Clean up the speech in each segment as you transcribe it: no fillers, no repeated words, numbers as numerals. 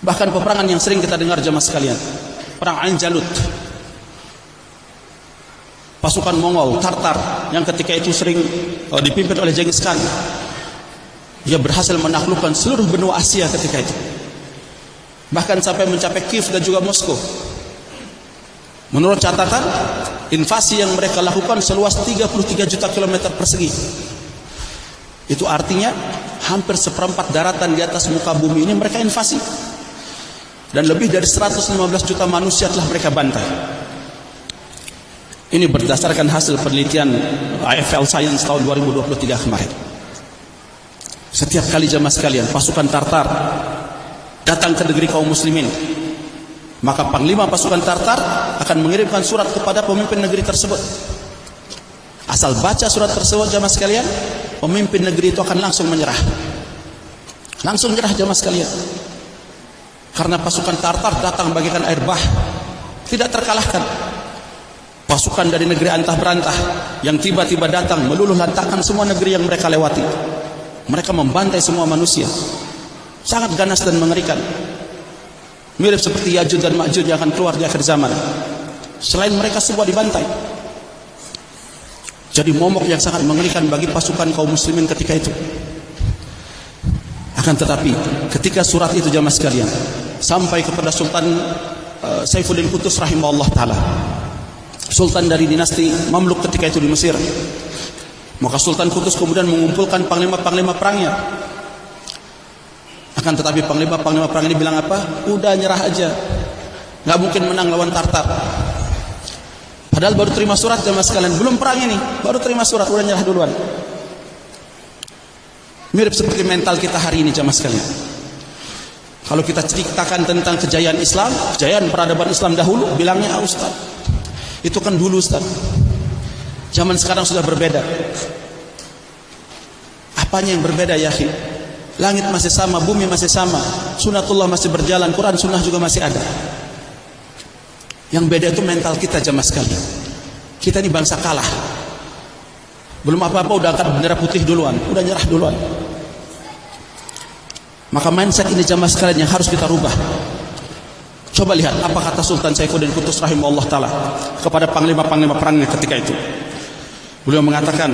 Bahkan peperangan yang sering kita dengar jemaah sekalian, perang Ain Jalut, pasukan Mongol, Tartar yang ketika itu sering dipimpin oleh Genghis Khan. Dia berhasil menaklukkan seluruh benua Asia ketika itu, bahkan sampai mencapai Kiev dan juga Moskow. Menurut catatan, invasi yang mereka lakukan seluas 33 juta kilometer persegi. Itu artinya hampir seperempat daratan di atas muka bumi ini mereka invasi, dan lebih dari 115 juta manusia telah mereka bantai. Ini berdasarkan hasil penelitian AFL Science tahun 2023 kemarin. Setiap kali jemaah sekalian pasukan Tartar datang ke negeri kaum muslimin, maka panglima pasukan Tartar akan mengirimkan surat kepada pemimpin negeri tersebut. Asal baca surat tersebut jemaah sekalian, pemimpin negeri itu akan langsung menyerah. Langsung menyerah jemaah sekalian. Karena pasukan Tartar datang bagaikan air bah, tidak terkalahkan. Pasukan dari negeri antah berantah yang tiba-tiba datang meluluh lantakkan semua negeri yang mereka lewati. Mereka membantai semua manusia. Sangat ganas dan mengerikan. Mirip seperti Ya'juj dan Ma'juj yang akan keluar di akhir zaman. Selain mereka semua dibantai. Jadi momok yang sangat mengerikan bagi pasukan kaum muslimin ketika itu. Akan tetapi ketika surat itu jamaah sekalian sampai kepada Sultan Saifuddin Qutus rahimahullah ta'ala, sultan dari dinasti Mamluk ketika itu di Mesir, maka Sultan Qutus kemudian mengumpulkan panglima-panglima perangnya. Akan tetapi panglima-panglima perang ini bilang apa? Udah nyerah aja, nggak mungkin menang lawan Tartar. Padahal baru terima surat jamaah sekalian, belum perang ini, baru terima surat udah nyerah duluan. Mirip seperti mental kita hari ini jamaah sekalian. Kalau kita ceritakan tentang kejayaan Islam, kejayaan peradaban Islam dahulu, bilangnya Ustaz, itu kan dulu Ustaz. Zaman sekarang sudah berbeda. Apanya yang berbeda ya akhi? Langit masih sama, bumi masih sama, sunatullah masih berjalan, Quran sunnah juga masih ada. Yang beda itu mental kita jamaah sekalian. Kita ini bangsa kalah. Belum apa-apa udah angkat bendera putih duluan, udah nyerah duluan. Maka mindset ini jamaah sekalian yang harus kita rubah. Coba lihat apa kata Sultan Saifuddin Qutus rahimahullah ta'ala kepada panglima-panglima perangnya ketika itu. Beliau mengatakan,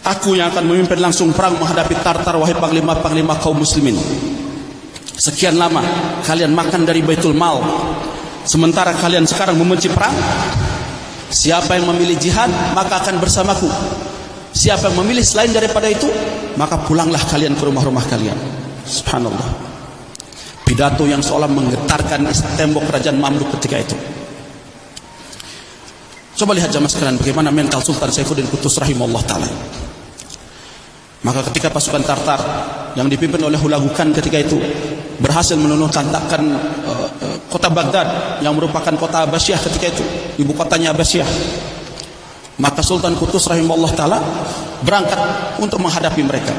aku yang akan memimpin langsung perang menghadapi Tartar, wahai panglima-panglima kaum muslimin. Sekian lama kalian makan dari Baitul Mal, sementara kalian sekarang membenci perang. Siapa yang memilih jihad maka akan bersamaku. Siapa yang memilih selain daripada itu, maka pulanglah kalian ke rumah-rumah kalian. Subhanallah. Pidato yang seolah menggetarkan tembok kerajaan Mamluk ketika itu. Coba lihat jamaah sekalian bagaimana mental Sultan Saifuddin Qutus rahimahullah ta'ala. Maka ketika pasukan Tartar yang dipimpin oleh Hulagu Khan ketika itu berhasil meluluh lantakkan kota Baghdad yang merupakan kota Abbasiyah ketika itu, ibu kotanya Abbasiyah, maka Sultan Qutus rahimahullah ta'ala berangkat untuk menghadapi mereka.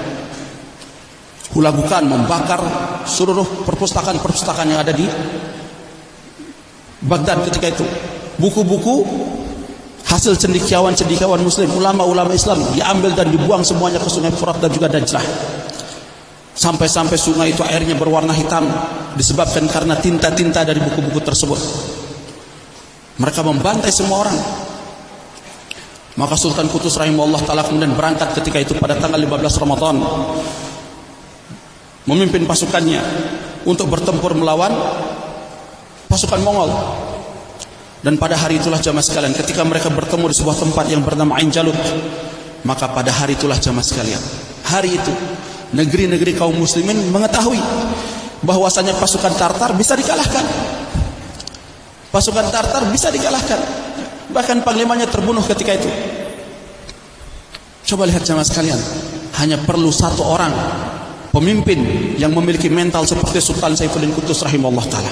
Hulagu Khan membakar seluruh perpustakaan-perpustakaan yang ada di Baghdad ketika itu. Buku-buku hasil cendekiawan-cendekiawan muslim, ulama-ulama Islam diambil dan dibuang semuanya ke sungai Furat dan juga Dajlah. Sampai-sampai sungai itu airnya berwarna hitam disebabkan karena tinta-tinta dari buku-buku tersebut. Mereka membantai semua orang. Maka Sultan Qutus rahimahullah ta'ala kemudian berangkat ketika itu pada tanggal 15 Ramadan, memimpin pasukannya untuk bertempur melawan pasukan Mongol. Dan pada hari itulah jamaah sekalian, ketika mereka bertemu di sebuah tempat yang bernama Ain Jalut, maka pada hari itulah jamaah sekalian, hari itu negeri-negeri kaum muslimin mengetahui bahwasanya pasukan Tartar bisa dikalahkan. Pasukan Tartar bisa dikalahkan. Bahkan panglimanya terbunuh ketika itu. Coba lihat jamaah sekalian, hanya perlu satu orang pemimpin yang memiliki mental seperti Sultan Saifuddin Qutus rahimahullah ta'ala.